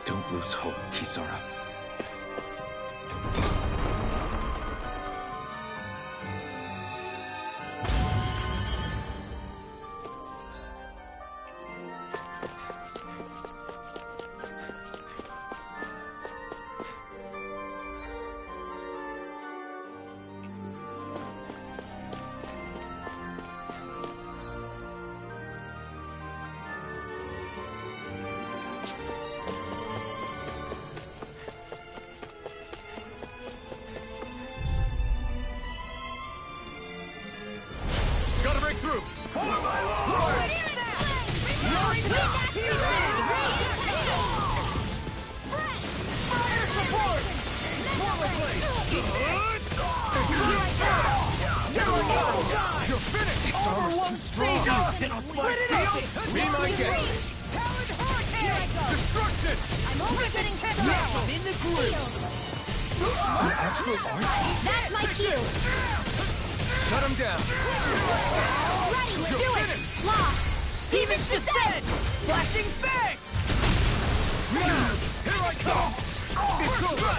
Don't lose hope, Kisara. Gotta break through! You're finished! It's almost too strong! Then I'll slide field! Be my guest! Destruction! I'm only getting hit now! I'm in the groove! An astral art? That's my cue! Shut him down! Ready, do it! Law! Demon's Descent! Flashing bang! Here I come! It's over!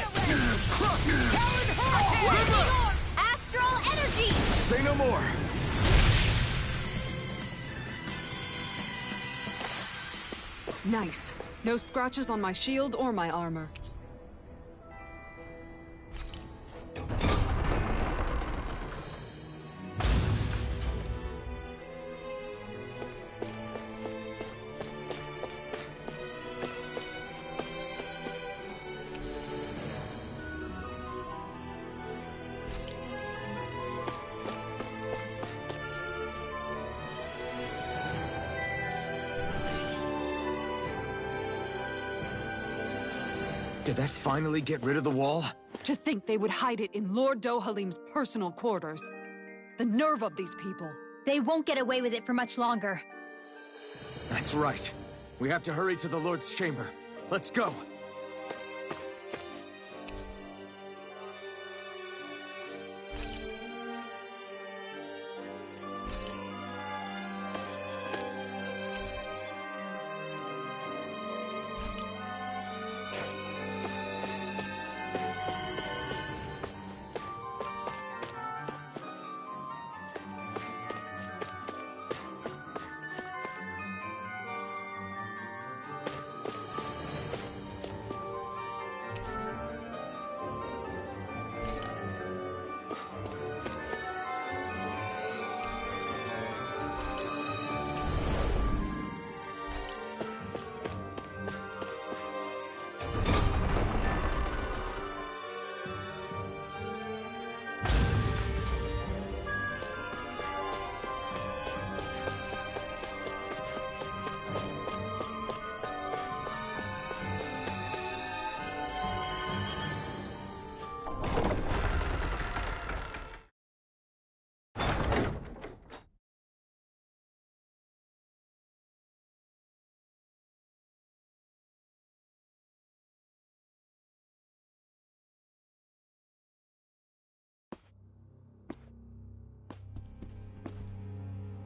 Talon Hurricane! Astral Energy! Say no more! Nice. No scratches on my shield or my armor. Did that finally get rid of the wall? To think they would hide it in Lord Dohalim's personal quarters. The nerve of these people. They won't get away with it for much longer. That's right. We have to hurry to the Lord's chamber. Let's go!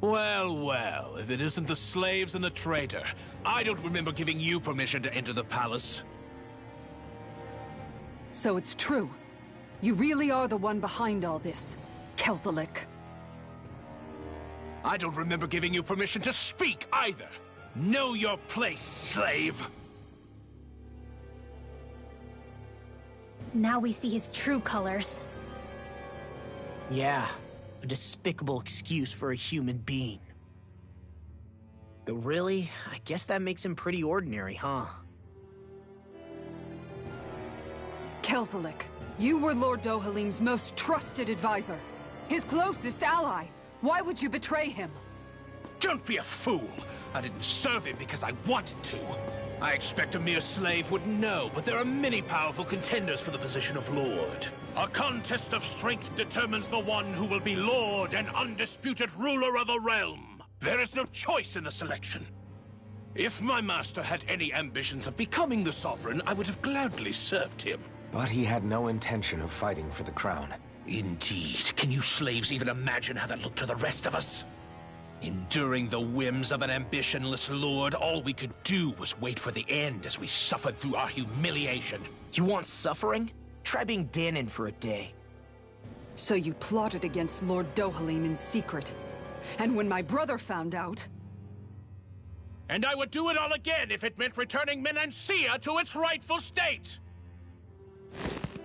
Well, well, if it isn't the slaves and the traitor. I don't remember giving you permission to enter the palace. So it's true. You really are the one behind all this, Kelzalik. I don't remember giving you permission to speak either. Know your place, slave. Now we see his true colors. Yeah, a despicable excuse for a human being. Though really, I guess that makes him pretty ordinary, huh? Kelzalik, you were Lord Dohalim's most trusted advisor. His closest ally. Why would you betray him? Don't be a fool. I didn't serve him because I wanted to. I expect a mere slave would know, but there are many powerful contenders for the position of Lord. A contest of strength determines the one who will be Lord and undisputed ruler of a realm. There is no choice in the selection. If my master had any ambitions of becoming the sovereign, I would have gladly served him. But he had no intention of fighting for the crown. Indeed. Can you slaves even imagine how that looked to the rest of us? Enduring the whims of an ambitionless lord, all we could do was wait for the end as we suffered through our humiliation. You want suffering? Try being Dahnan for a day. So you plotted against Lord Dohalim in secret. And when my brother found out... And I would do it all again if it meant returning Menancia to its rightful state!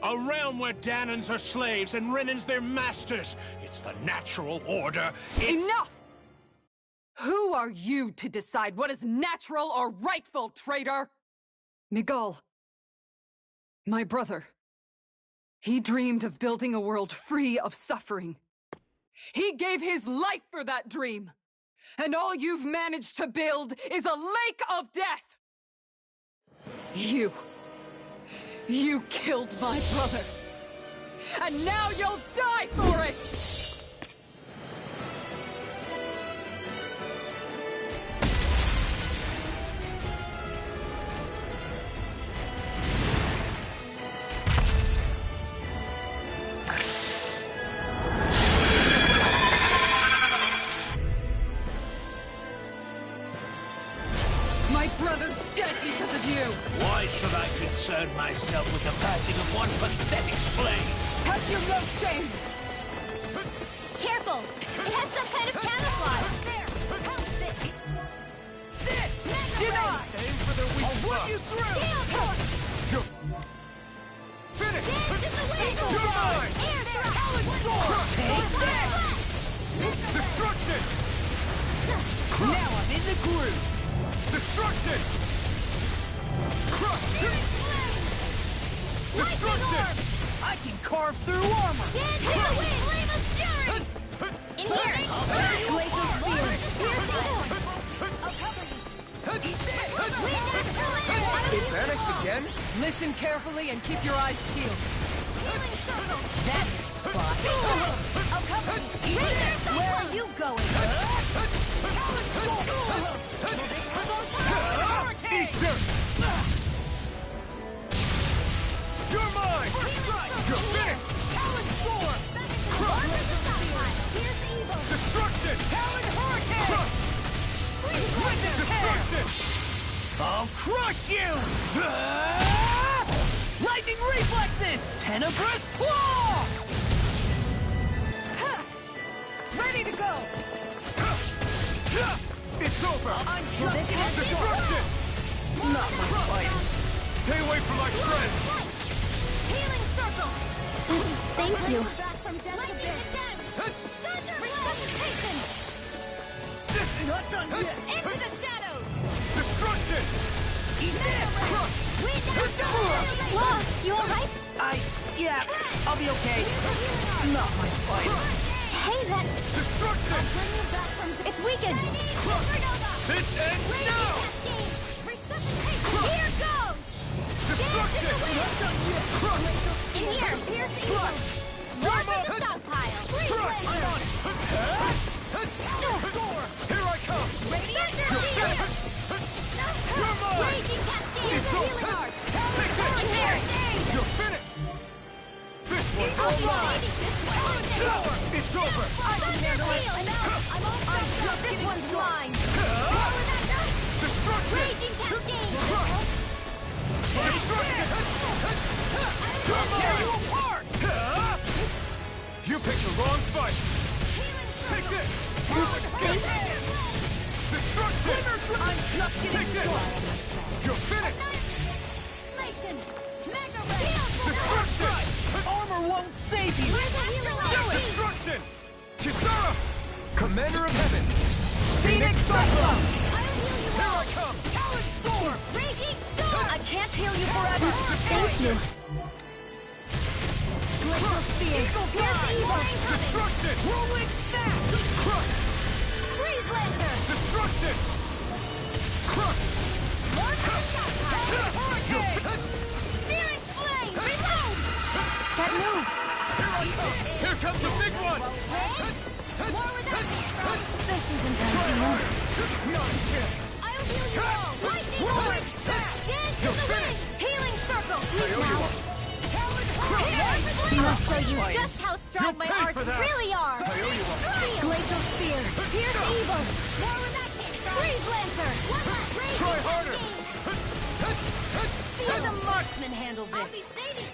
A realm where Dahnans are slaves and Renans their masters. It's the natural order. Enough! Who are you to decide what is natural or rightful, traitor? Miguel, my brother, he dreamed of building a world free of suffering. He gave his life for that dream. And all you've managed to build is a lake of death! You killed my brother. And now you'll die for it! My brother's dead because of you! Why should I concern myself with the passing of one pathetic slave? Have you no shame? Careful! It has some kind of camouflage! There! Help this! Deny! Aim for their weak I'll spot. run you through! Finish! Dance in the wind! You're mine! Air thrust! Take Destruction! Now I'm in the groove! Destruction! Crush! Destruction! I can carve through armor! Dance in the wind! Flame of fury! In here! Glacial spear! It vanished again? Listen carefully and keep your eyes peeled. Healing circle! That spot! I'll cover you! Where are you going? Eat dirt! You're mine! You're finished! Crush! Destruction! Crush! Destruction! I'll crush you! Lightning reflexes! Tenebrous claw! Ready to go! It's over! Destruction! Not my fight! Stay away from my friend! Healing circle! Thank you. Not done yet! Into the shadows! Destruction! Whoa, you alright? Yeah, I'll be okay. Not my fight. Hey, that... Destruction! It's weakened! This ends now! Here goes! Destruction! In here, piercing wounds! More for the stockpile! Here I come! Radiant You're Shield! mine! Raging Cascade! It's Healing over! Art! Take this! In here! You're finished! This one's I'll all be mine! waiting this way! It's over! I can handle it! I'm all set! This one's mine! Destruction! Raging Cascade! Destruction! You're mine! You picked the wrong fight! Take this! Destruction! I'm just Take getting this! started. You're finished! Mega Ray! Destruction! Armor won't save you! Destruction! Kisara! Commander of Heaven! Phoenix Cyclone! Here I come! Talon Storm! Raging Storm! I can't heal you forever! Thank you! Glacial Spear! Piercing Warning coming! Destruction! Rolling Staff! Crush! Freeze Lancer! Destruction! Crush! More for the stockpile! Hurricane! Searing Flame! Reload! That move! Here comes the big one! More without me! This isn't Try gonna harder! Not again! I'll heal you all! Lightning Rolling Storm! Staff! Dance You're in the wind! finished! Healing Circle! I Please owe you now! one. He must show you just how strong my You'll pay arts for that. Really are! I owe you one. Glacial Spear! Pierce evil! More where that came from! Freeze Lancer! One last rage! Try harder. Let the marksman handle this! I'll be saving!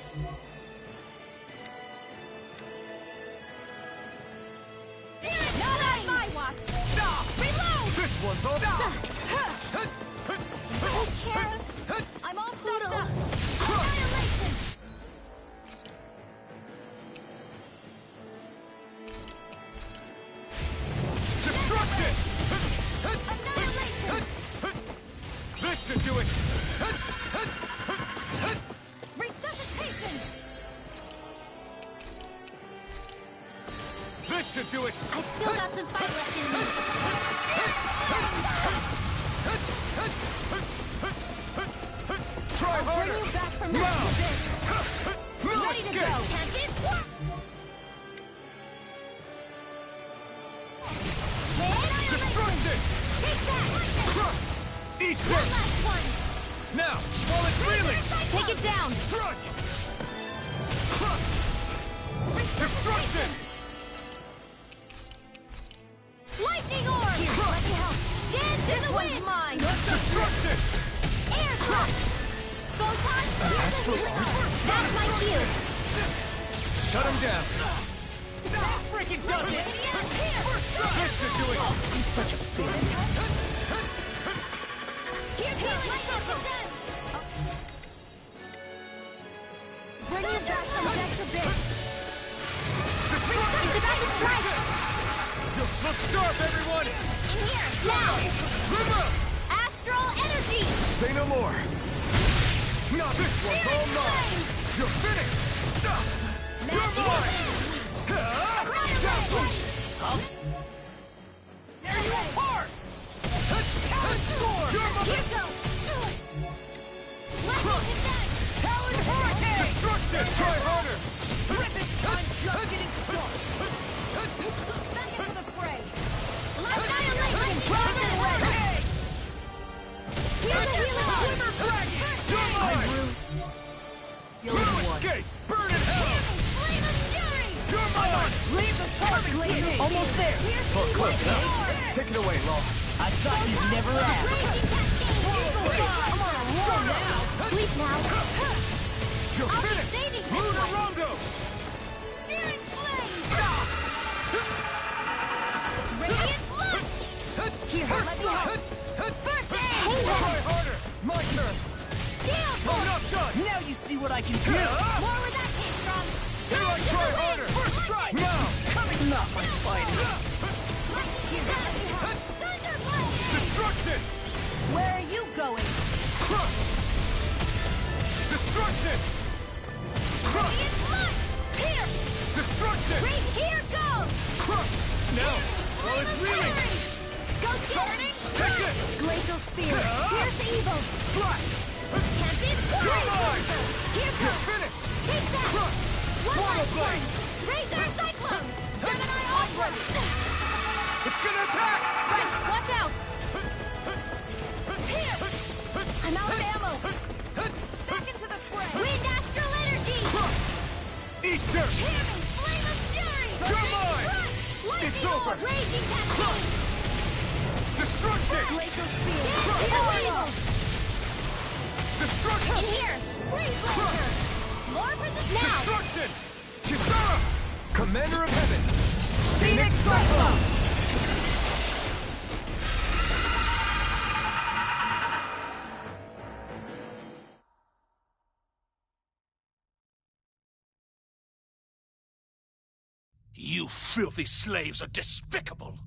Not on my watch! Stop! Reload! This one's all. Take care of... I'm all stuffed up! Annihilation! Destruction! Annihilation! This should do it. Resuscitation! This should do it. I've still got some fight left in me. Try Bring harder. you back from Now. that No Ready to escape. go! Can't get what? Destruction. Take that! Eat One this. last one! Now, while it's reeling. Take it down! Strike. Destruction. Lightning orb! Here, let me help! Dance in the wind! Mine! Destruction. Air thrust! Photon! Astral That's my cue! Shut him down. That freaking does it! This should do it. He's such a bitch. Here comes my again! Bring you back from Dex Abyss! It's about to strike! Look sharp, everyone. In here! Now! River. Astral energy! Say no more. Now this one's all mine. You're finished. You're mine. Tear you apart. You're mine. Here goes! Let's look at that! Talon Hurricane. Destruction. Try harder. I'm just getting started! Back into the fray! Annihilation! Drive it away! Here's the healing swimmer dragon! You're mine. No escape. Burn in hell. Flame of fury! You're mine. Leave the target with me! Almost there. Close enough. Take it away, Law. I thought you'd never ask. Raging cascade! I'm on a roll now! Sleep now! You're I'll be finished. saving Blue this to one! Rondo. Searing flame! Radiant flash! Here, let me help! First aid! Try harder. My turn. Steel I'm force! not done. Now you see what I can do. More where that came from! Here I try harder. First strike! Now. Not my fighting. Here, let me help! Thunderblade! Destruction. Where are you going? Destruction. Radiant flash! Here! Destruction. Right here goes! Now, while it's reeling. Go get it! Take it. Glacial Spear! Here's the evil! Slash. Tempest! You're mine. Here You're goes! finished. Take that! One Swallow last blade. one! Razor Cyclone! Gemini Ultra! It's gonna attack. Right, watch out! Here! I'm out of ammo! Back into the fray! Wind Astral Energy! Eat dirt. Jamming Flame of Fury! You're mine. Lightning It's over. Orb! Raging Cascade! Destruction. Glacial Spear! Evil! Destruction. In here! Freeze Lancer! More for the now! Destruction. Kisara. Commander of Heaven. Phoenix Cyclone! You filthy slaves are despicable!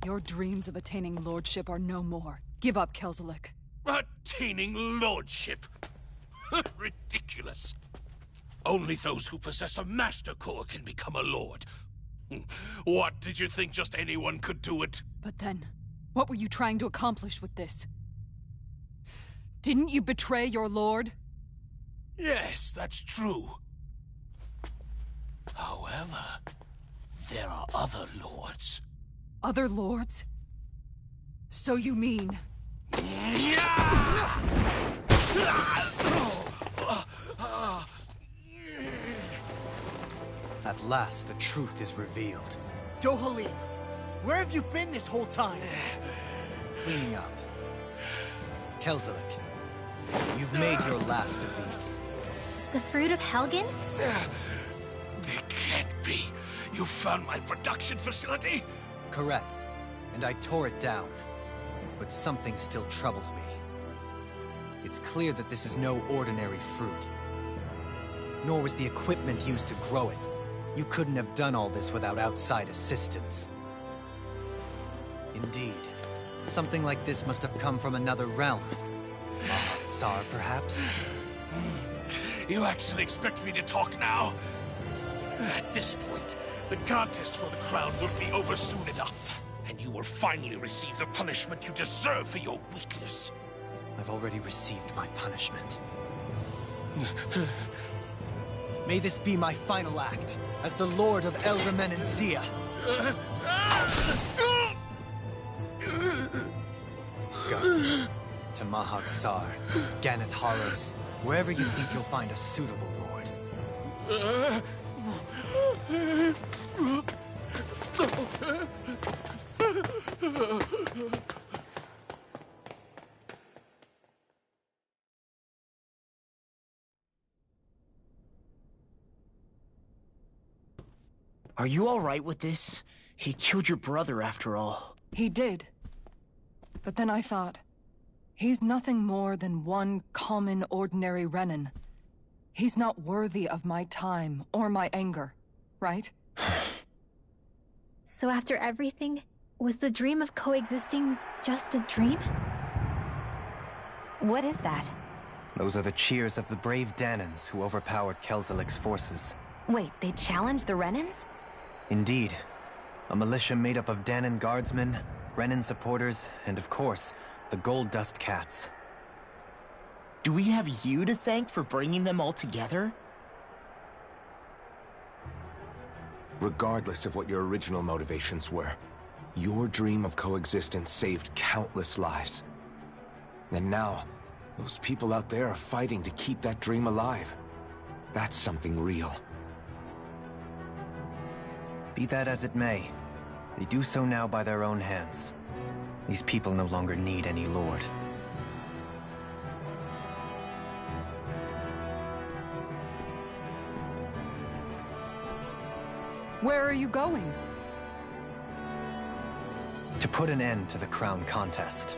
Your dreams of attaining lordship are no more. Give up, Kelzelik. Attaining lordship! Ridiculous! Only those who possess a master core can become a lord. What, did you think just anyone could do it? But then, what were you trying to accomplish with this? Didn't you betray your lord? Yes, that's true. However, there are other lords. Other lords? So you mean... At last, the truth is revealed. Dohalim, where have you been this whole time? Cleaning up. Kelzelik, you've made your last of these. The fruit of Helgen? They can't be. You found my production facility? Correct. And I tore it down. But something still troubles me. It's clear that this is no ordinary fruit. Nor was the equipment used to grow it. You couldn't have done all this without outside assistance. Indeed. Something like this must have come from another realm. Mahak-Sar, perhaps? You actually expect me to talk now? At this point, the contest for the crown will be over soon enough. And you will finally receive the punishment you deserve for your weakness. I've already received my punishment. May this be my final act, as the Lord of Elder Menencia. Go. To Mahak-Sar, Ganath Haros, wherever you think you'll find a suitable lord. Are you all right with this? He killed your brother after all. He did. But then I thought, he's nothing more than one common, ordinary Renan. He's not worthy of my time or my anger, right? So after everything, was the dream of coexisting just a dream? What is that? Those are the cheers of the brave Danans who overpowered Kelzelik's forces. Wait, they challenged the Renans? Indeed. A militia made up of Danan guardsmen, Renan supporters, and of course, the Gold Dust Cats. Do we have you to thank for bringing them all together? Regardless of what your original motivations were, your dream of coexistence saved countless lives. And now, those people out there are fighting to keep that dream alive. That's something real. Be that as it may, they do so now by their own hands. These people no longer need any lord. Where are you going? To put an end to the crown contest.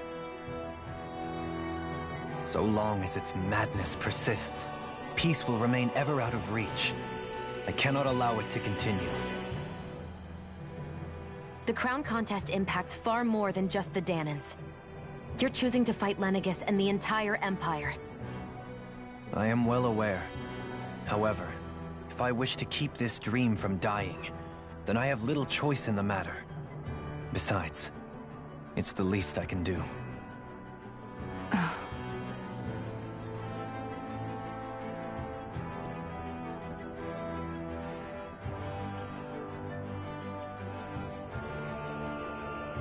So long as its madness persists, peace will remain ever out of reach. I cannot allow it to continue. The crown contest impacts far more than just the Danans. You're choosing to fight Lenegis and the entire Empire. I am well aware. However, if I wish to keep this dream from dying, then I have little choice in the matter. Besides, it's the least I can do.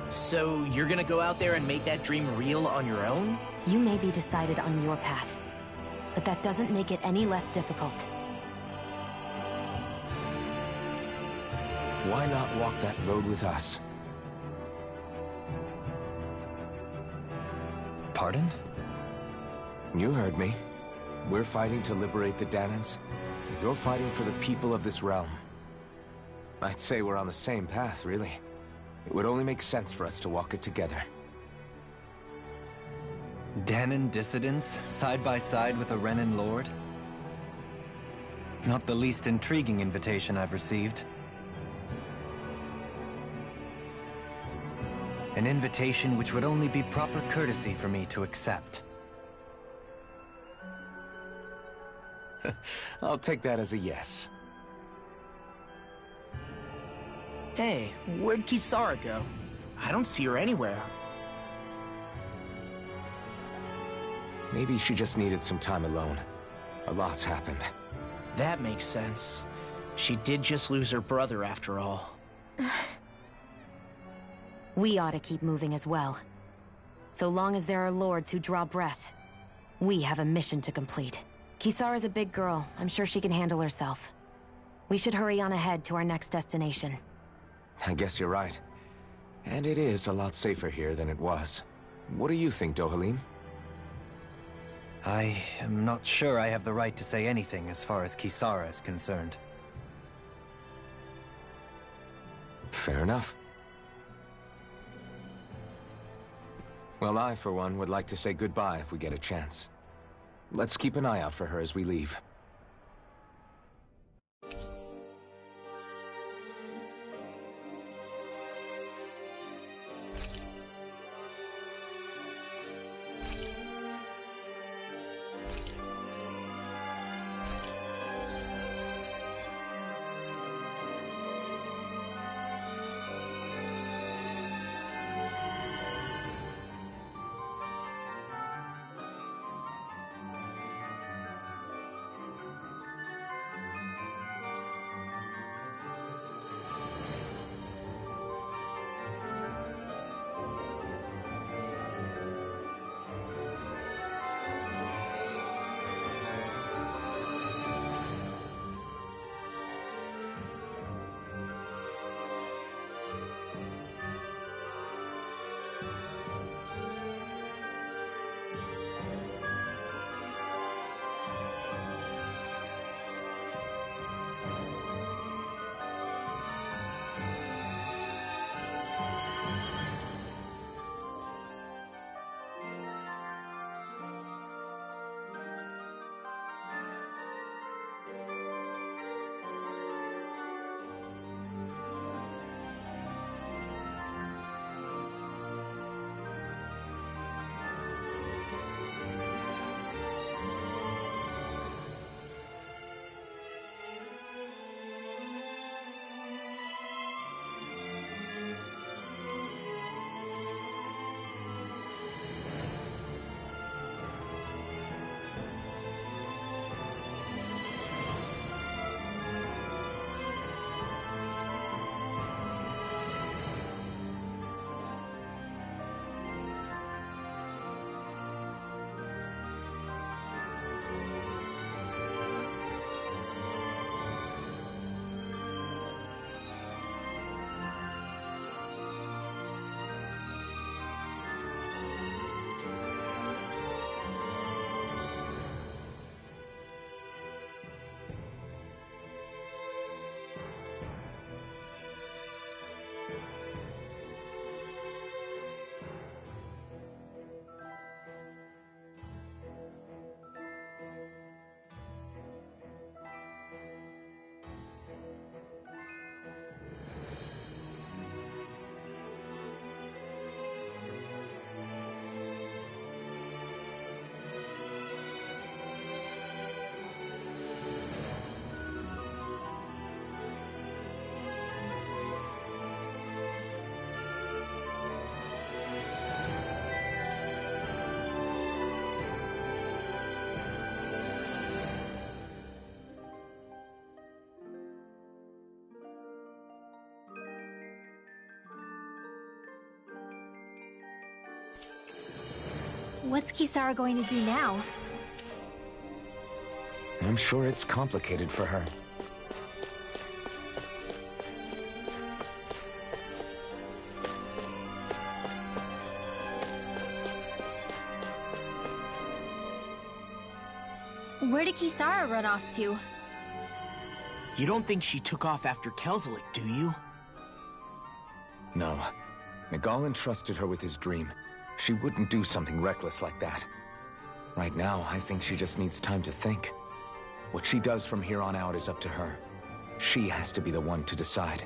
So you're gonna go out there and make that dream real on your own? You may be decided on your path, but that doesn't make it any less difficult. Why not walk that road with us? Pardon? You heard me. We're fighting to liberate the Danans. You're fighting for the people of this realm. I'd say we're on the same path, really. It would only make sense for us to walk it together. Danan dissidents, side by side with a Renan lord? Not the least intriguing invitation I've received. An invitation which would only be proper courtesy for me to accept. I'll take that as a yes. Hey, where'd Kisara go? I don't see her anywhere. Maybe she just needed some time alone. A lot's happened. That makes sense. She did just lose her brother after all. We ought to keep moving as well. So long as there are lords who draw breath, we have a mission to complete. Kisara's a big girl. I'm sure she can handle herself. We should hurry on ahead to our next destination. I guess you're right. And it is a lot safer here than it was. What do you think, Dohalim? I am not sure I have the right to say anything as far as Kisara is concerned. Fair enough. Well, I, for one, would like to say goodbye if we get a chance. Let's keep an eye out for her as we leave. What's Kisara going to do now? I'm sure it's complicated for her. Where did Kisara run off to? You don't think she took off after Kelzelik, do you? No. Miguel entrusted her with his dream. She wouldn't do something reckless like that. Right now, I think she just needs time to think. What she does from here on out is up to her. She has to be the one to decide.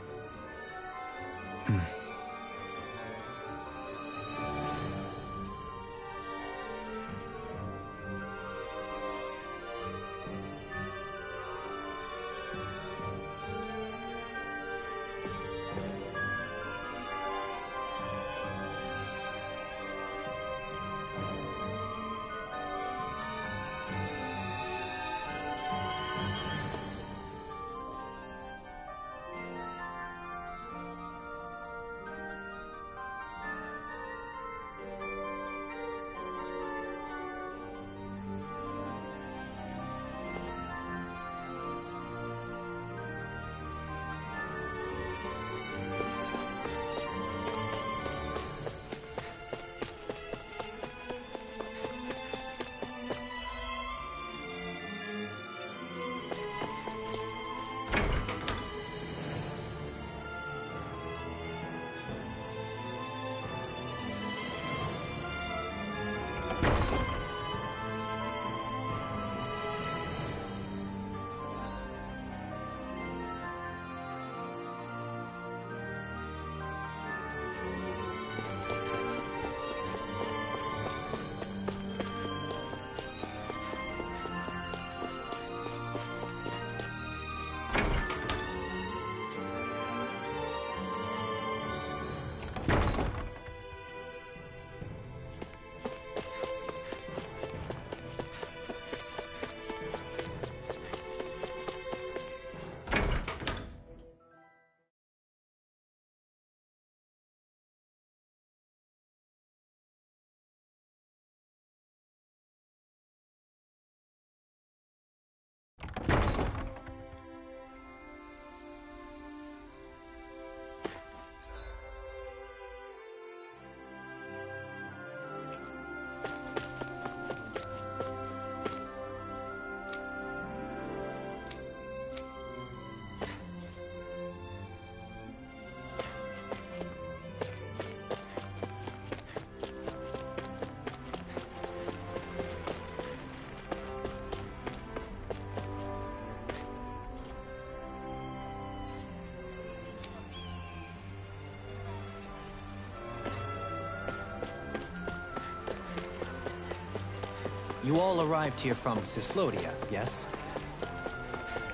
You all arrived here from Cislodia, yes?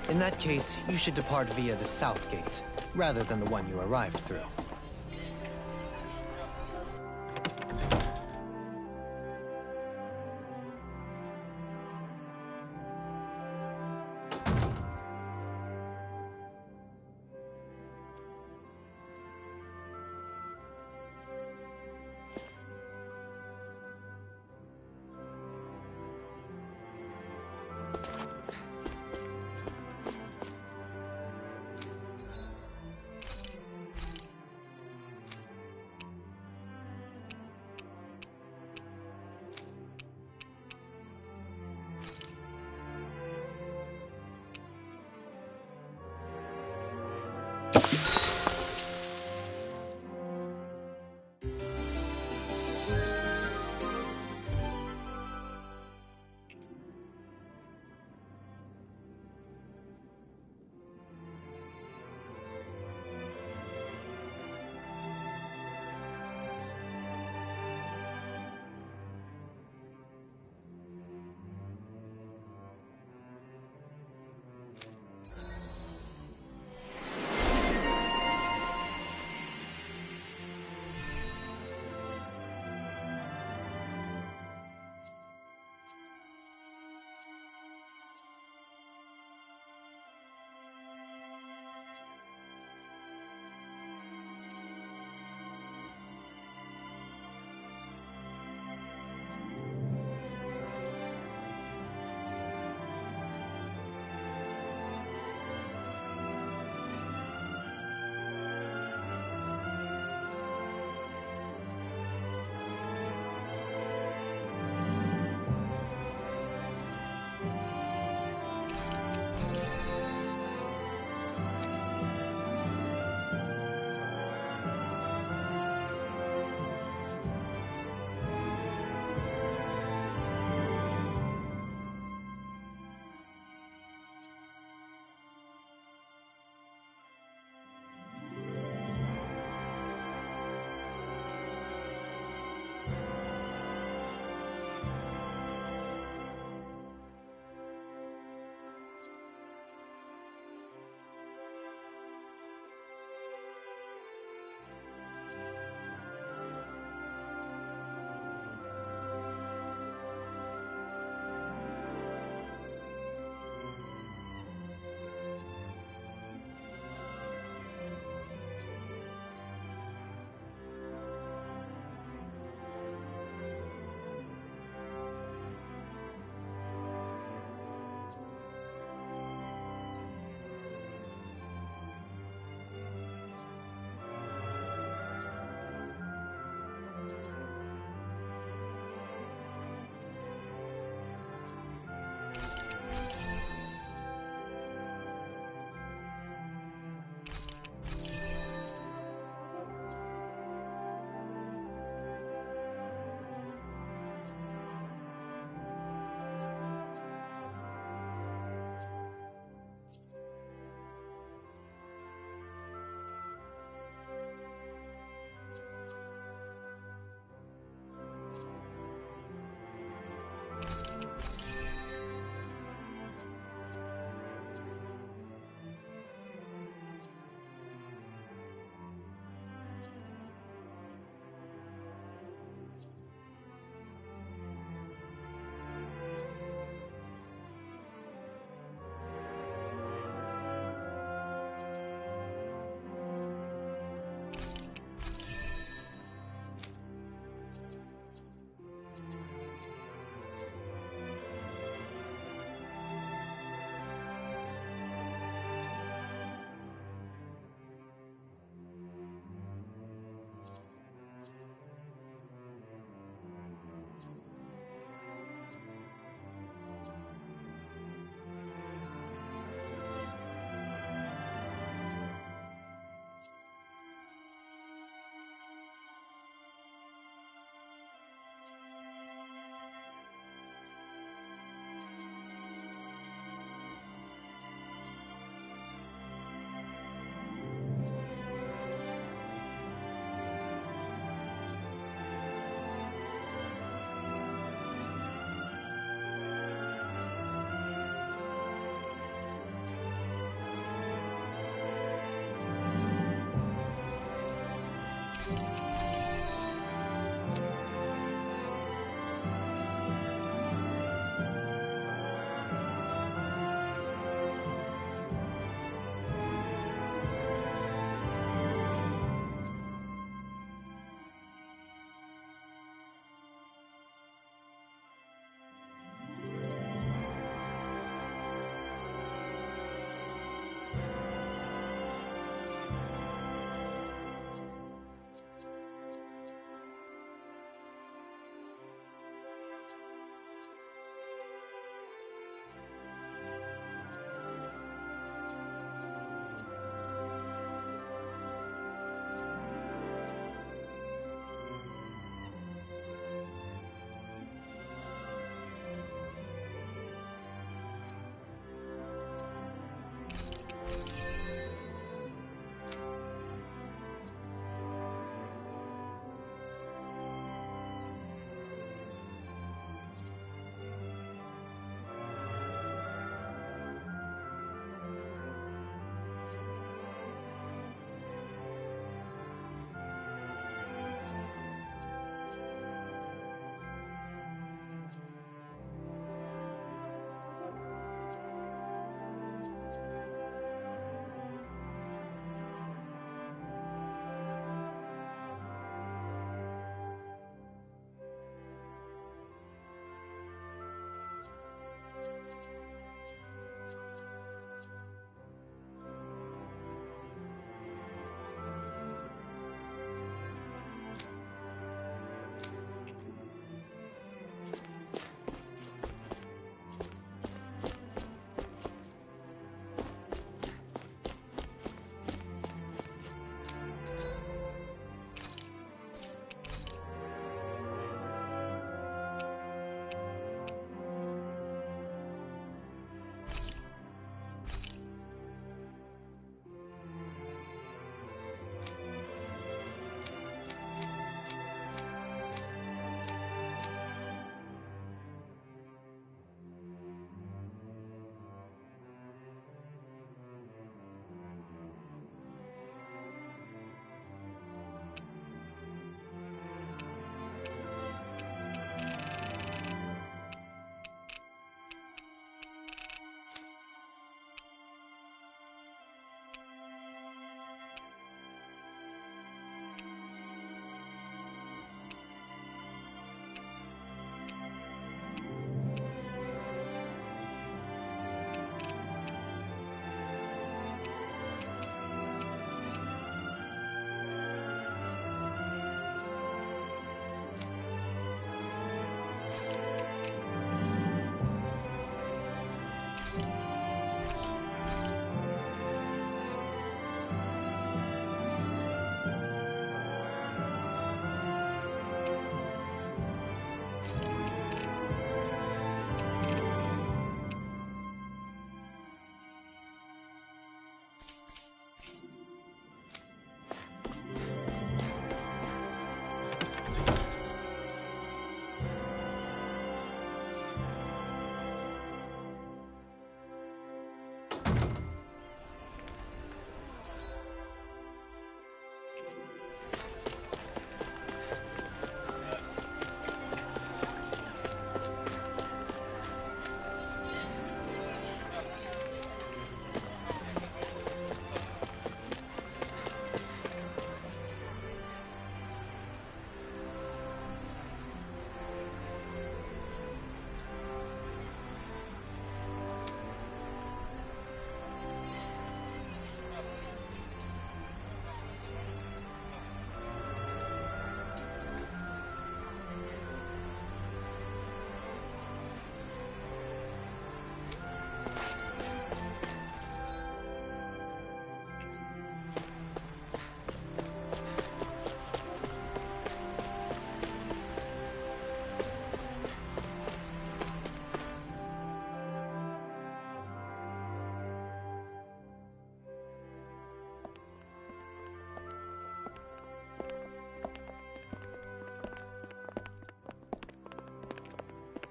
In that case, you should depart via the south gate, rather than the one you arrived through.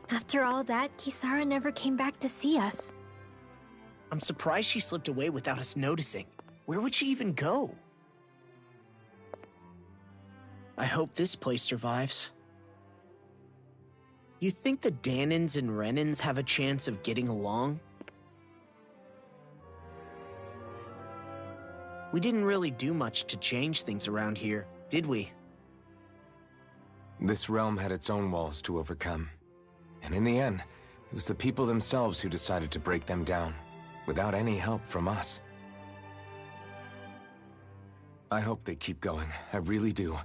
After all that, Kisara never came back to see us. I'm surprised she slipped away without us noticing. Where would she even go? I hope this place survives. You think the Dahnans and Renans have a chance of getting along? We didn't really do much to change things around here, did we? This realm had its own walls to overcome. And in the end, it was the people themselves who decided to break them down, without any help from us. I hope they keep going. I really do.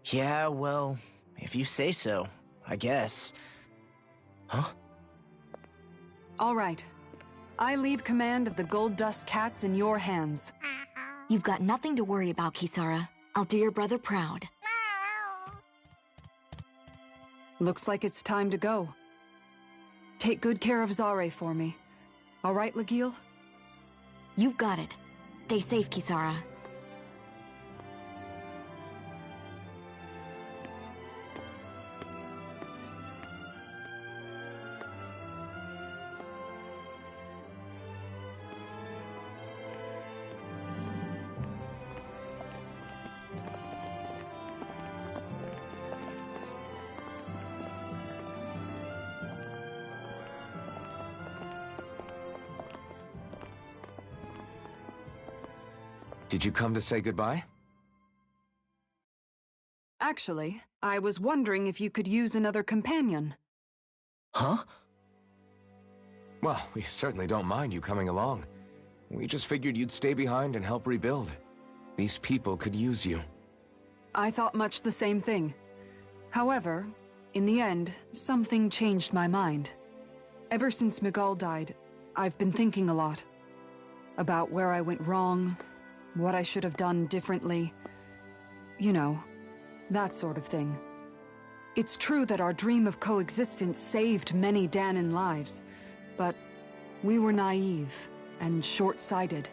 Yeah, well, if you say so, I guess. Huh? All right. I leave command of the Gold Dust Cats in your hands. You've got nothing to worry about, Kisara. I'll do your brother proud. Looks like it's time to go. Take good care of Zare for me. All right, Lagiel? You've got it. Stay safe, Kisara. Did you come to say goodbye? Actually, I was wondering if you could use another companion. Huh? Well, we certainly don't mind you coming along. We just figured you'd stay behind and help rebuild. These people could use you. I thought much the same thing. However, in the end, something changed my mind. Ever since Miguel died, I've been thinking a lot. About where I went wrong, what I should have done differently. You know, that sort of thing. It's true that our dream of coexistence saved many Dahnan lives, but we were naive and short-sighted.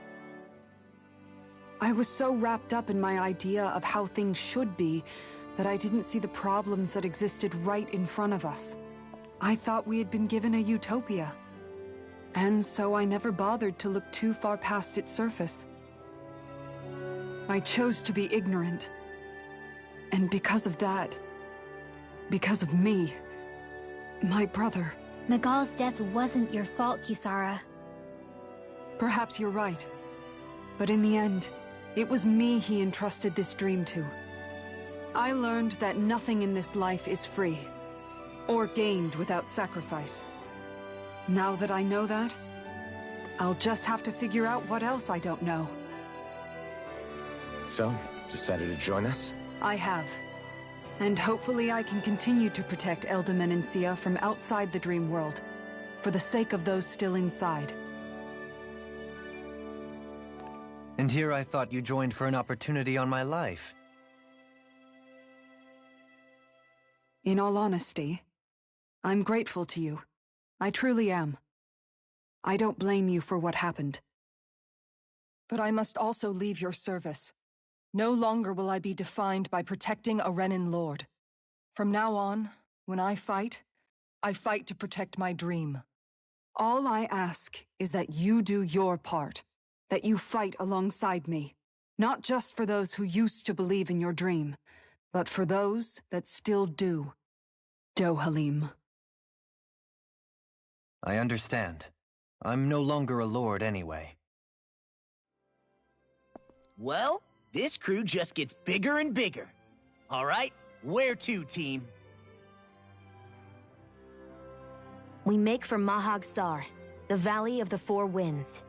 I was so wrapped up in my idea of how things should be that I didn't see the problems that existed right in front of us. I thought we had been given a utopia. And so I never bothered to look too far past its surface. I chose to be ignorant. And because of that, because of me, my brother... Miguel's death wasn't your fault, Kisara. Perhaps you're right. But in the end, it was me he entrusted this dream to. I learned that nothing in this life is free, or gained without sacrifice. Now that I know that, I'll just have to figure out what else I don't know. So, decided to join us? I have. And hopefully I can continue to protect Elde Menancia from outside the dream world, for the sake of those still inside. And here I thought you joined for an opportunity on my life. In all honesty, I'm grateful to you. I truly am. I don't blame you for what happened. But I must also leave your service. No longer will I be defined by protecting a Renan Lord. From now on, when I fight to protect my dream. All I ask is that you do your part, that you fight alongside me, not just for those who used to believe in your dream, but for those that still do. Dohalim. I understand. I'm no longer a lord anyway. Well, this crew just gets bigger and bigger. All right, where to, team? We make for Mahag Sar, the Valley of the Four Winds.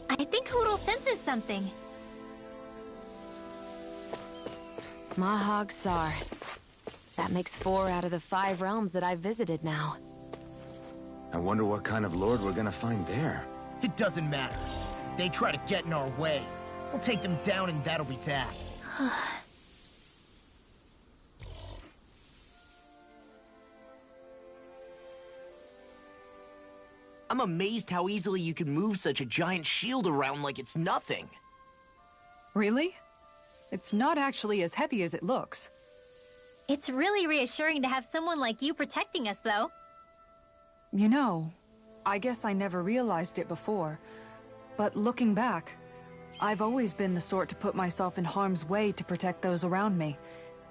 I think Hootle senses something. Mahag Sar. That makes 4 out of the 5 realms that I've visited now. I wonder what kind of lord we're gonna find there. It doesn't matter. If they try to get in our way, we'll take them down and that'll be that. I'm amazed how easily you can move such a giant shield around like it's nothing. Really? It's not actually as heavy as it looks. It's really reassuring to have someone like you protecting us, though. You know, I guess I never realized it before, but looking back, I've always been the sort to put myself in harm's way to protect those around me,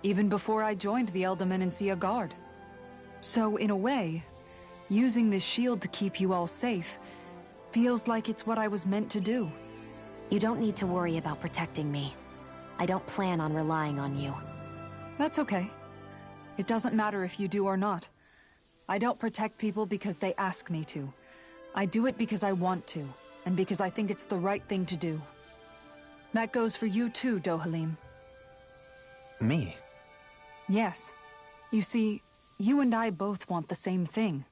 even before I joined the Elderman and Sea Guard. So, in a way, using this shield to keep you all safe feels like it's what I was meant to do. You don't need to worry about protecting me. I don't plan on relying on you. That's okay. It doesn't matter if you do or not. I don't protect people because they ask me to. I do it because I want to, and because I think it's the right thing to do. That goes for you too, Dohalim. Me? Yes. You see, you and I both want the same thing.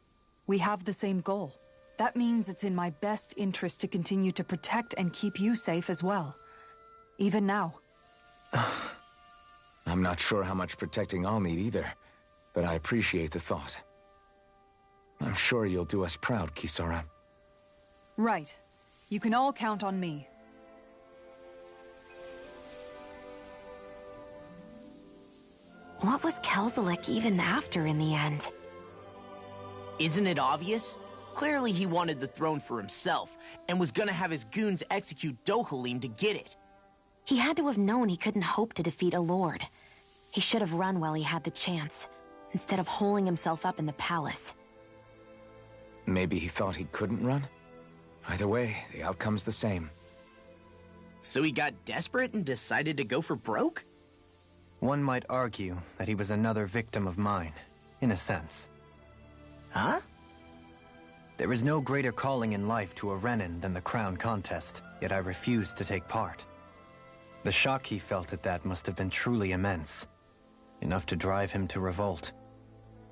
We have the same goal. That means it's in my best interest to continue to protect and keep you safe as well. Even now. I'm not sure how much protecting I'll need either, but I appreciate the thought. I'm sure you'll do us proud, Kisara. Right. You can all count on me. What was Kelzelik even after in the end? Isn't it obvious? Clearly he wanted the throne for himself, and was gonna have his goons execute Dohalim to get it. He had to have known he couldn't hope to defeat a lord. He should have run while he had the chance, instead of holding himself up in the palace. Maybe he thought he couldn't run? Either way, the outcome's the same. So he got desperate and decided to go for broke? One might argue that he was another victim of mine, in a sense. Huh? There is no greater calling in life to a Renin than the crown contest, yet I refused to take part. The shock he felt at that must have been truly immense. Enough to drive him to revolt,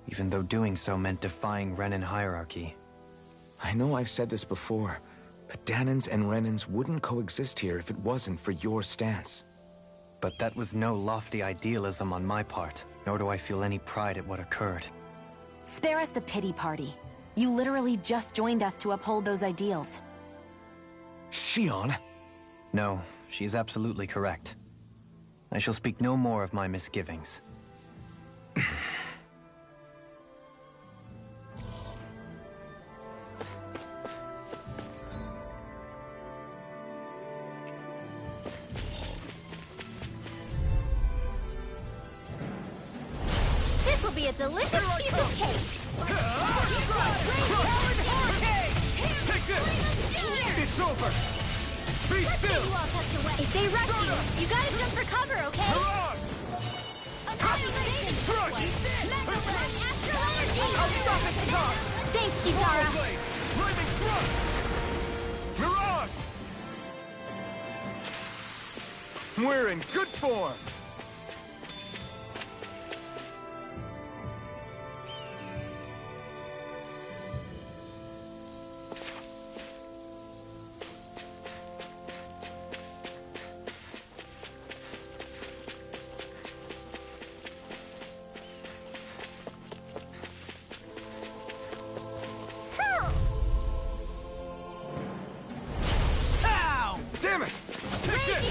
even though doing so meant defying Renin hierarchy. I know I've said this before, but Dahnans and Renins wouldn't coexist here if it wasn't for your stance. But that was no lofty idealism on my part, nor do I feel any pride at what occurred. Spare us the pity party. You literally just joined us to uphold those ideals. Shion? No, she is absolutely correct. I shall speak no more of my misgivings. This will be a delicious piece of cake! Take this! It's over! Be still! If they rush you, you gotta jump for cover, okay? Mirage! Annihilation! Thrust! Mega Blast! Astral Energy! I'll stop its charge! Thanks, Kisara! Blade! Flaming thrust! Mirage! We're in good form! Damn it! Take this!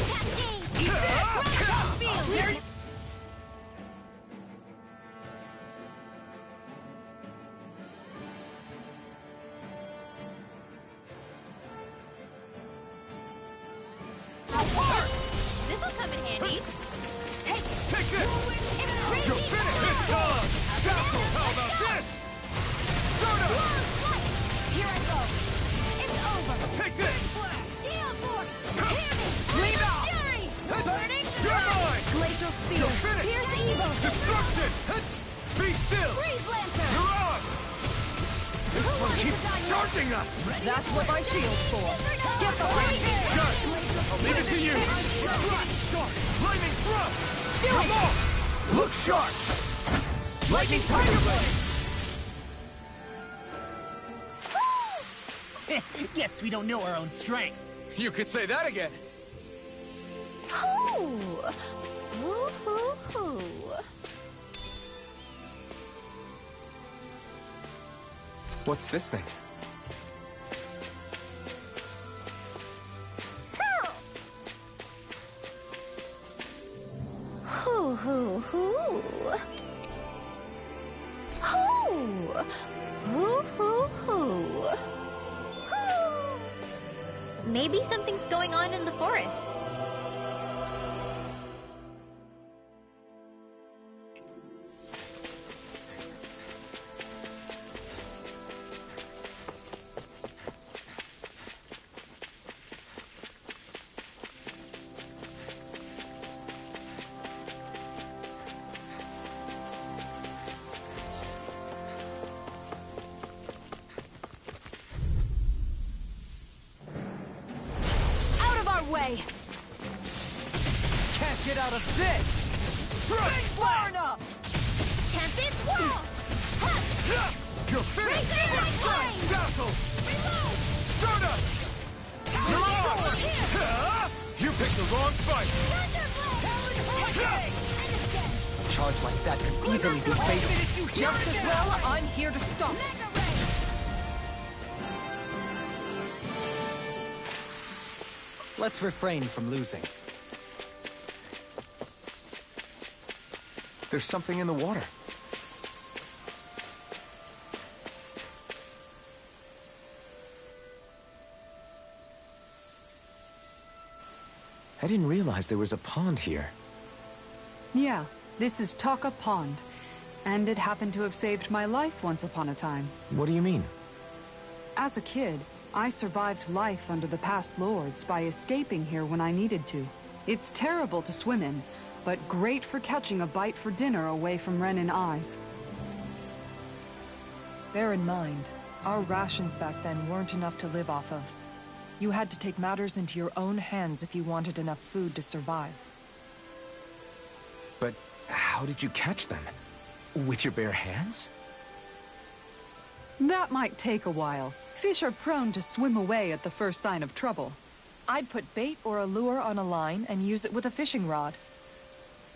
This'll come in handy. Take it! Take this! You're finished! This time! Castle, how about this? Soda! Here I go. It's over. Take this! Steel Force! Hear me! Lead off! Fury! Burning You're mine! Glacial Spear! You're finished! Here's the evil! Destruction! Be still! Freeze Lancer! Mirage! This one keeps charging us! That's what my shield's for. Get the blade! Good! I'll leave it to you! Lightning thrust! Come on! Look sharp! Lightning Tiger Blade! Guess we don't know our own strength. You could say that again! Ooh! Woo-hoo-hoo! What's this thing? Hoo hoo hoo. Maybe something's going on in the forest. Way. Can't get out of this! Far enough! Tempest wall! You're finished! Dazzle! Reload! Start up! You're on! You picked the wrong fight! A charge like that could easily be fatal. Just as well, I'm here to stop it. Let's refrain from losing. There's something in the water. I didn't realize there was a pond here. Yeah, this is Taka Pond. And it happened to have saved my life once upon a time. What do you mean? As a kid, I survived life under the past lords by escaping here when I needed to. It's terrible to swim in, but great for catching a bite for dinner away from Renin eyes. Bear in mind, our rations back then weren't enough to live off of. You had to take matters into your own hands if you wanted enough food to survive. But how did you catch them? With your bare hands? That might take a while. Fish are prone to swim away at the first sign of trouble. I'd put bait or a lure on a line and use it with a fishing rod.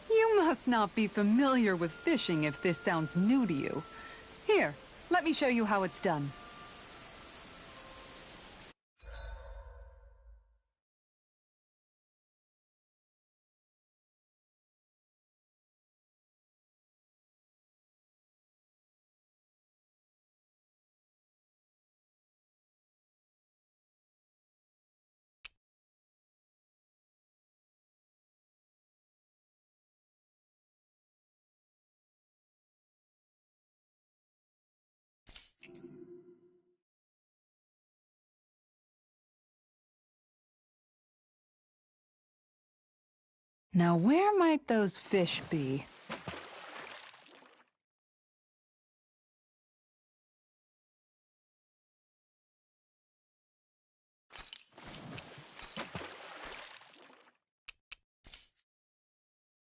You must not be familiar with fishing if this sounds new to you. Here, let me show you how it's done. Now where might those fish be?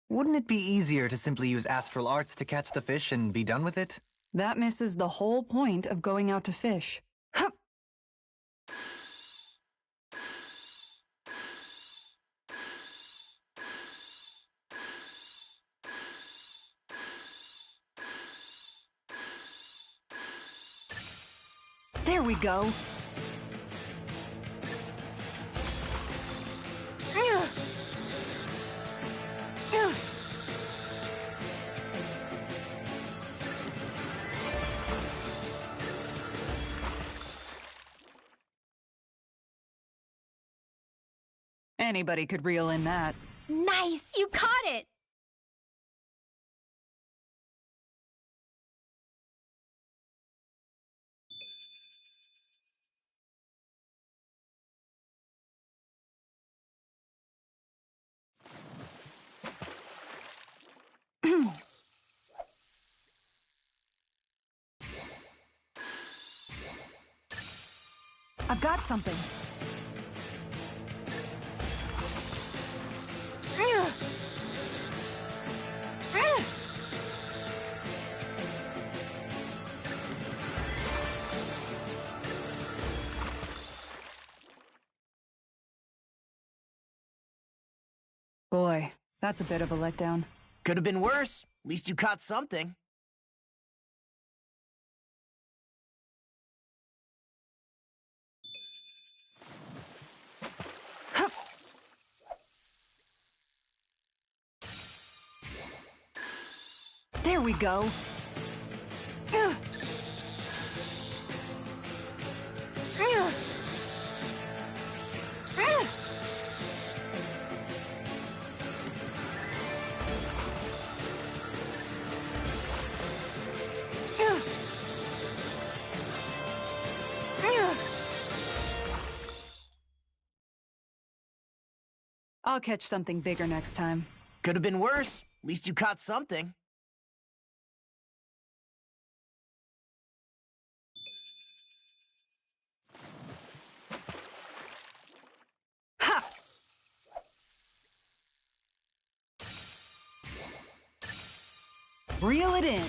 Wouldn't it be easier to simply use astral arts to catch the fish and be done with it? That misses the whole point of going out to fish. Hup! There we go. Anybody could reel in that. Nice! You caught it! I've got something. Boy, that's a bit of a letdown. Could have been worse. At least you caught something. There we go. I'll catch something bigger next time. Could have been worse. At least you caught something. Ha! Reel it in.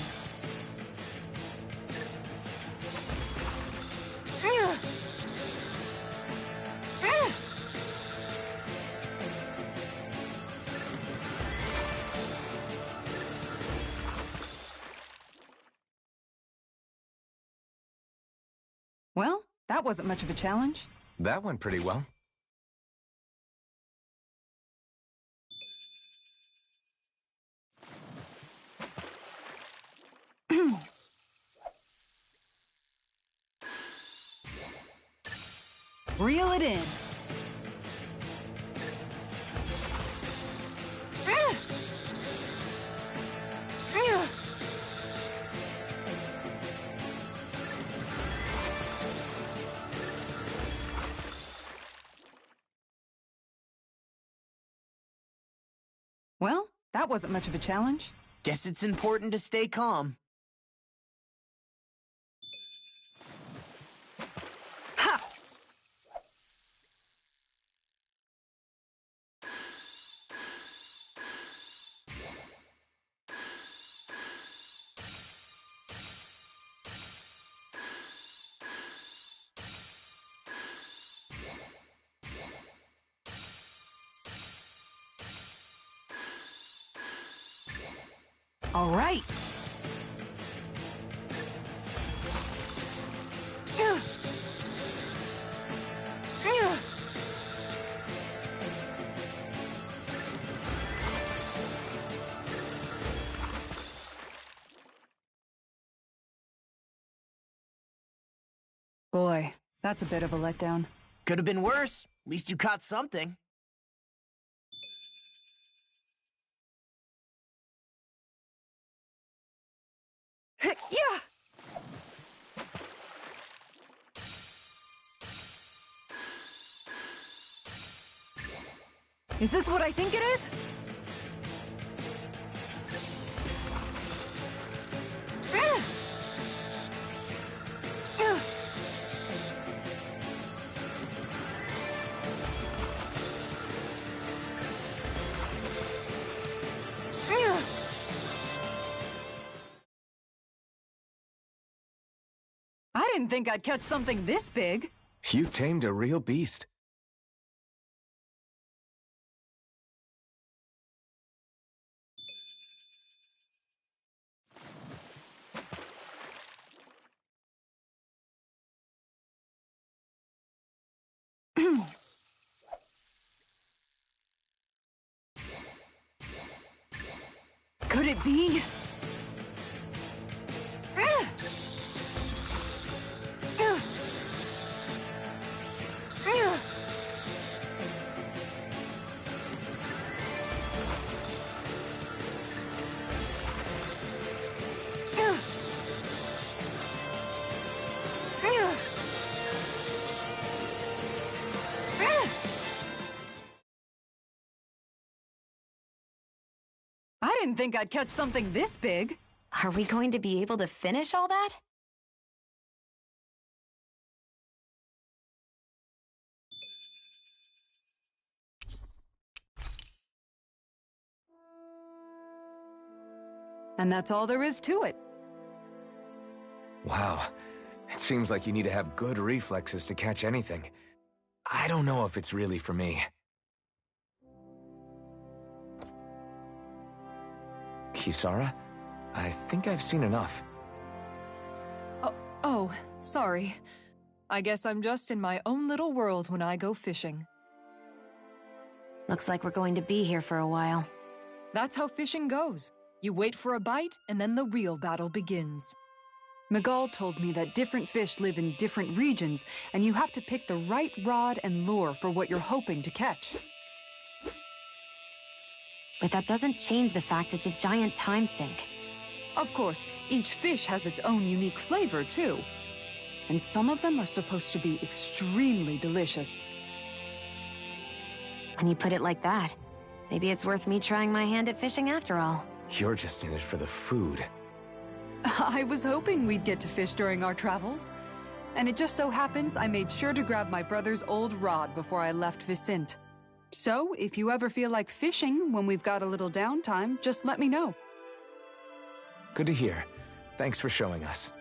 Well, that wasn't much of a challenge. That went pretty well. Reel it in. Well, that wasn't much of a challenge. Guess it's important to stay calm. Ha! All right. Boy, that's a bit of a letdown. Could have been worse. At least you caught something. Yeah! Is this what I think it is? I didn't think I'd catch something this big. You tamed a real beast. Could it be? I didn't think I'd catch something this big. Are we going to be able to finish all that? And that's all there is to it. Wow. It seems like you need to have good reflexes to catch anything. I don't know if it's really for me. Kisara? I think I've seen enough. Oh, sorry. I guess I'm just in my own little world when I go fishing. Looks like we're going to be here for a while. That's how fishing goes. You wait for a bite, and then the real battle begins. Miguel told me that different fish live in different regions, and you have to pick the right rod and lure for what you're hoping to catch. But that doesn't change the fact it's a giant time sink. Of course, each fish has its own unique flavor, too. And some of them are supposed to be extremely delicious. When you put it like that, maybe it's worth me trying my hand at fishing after all. You're just in it for the food. I was hoping we'd get to fish during our travels. And it just so happens I made sure to grab my brother's old rod before I left Vicente. So, if you ever feel like fishing when we've got a little downtime, just let me know. Good to hear. Thanks for showing us.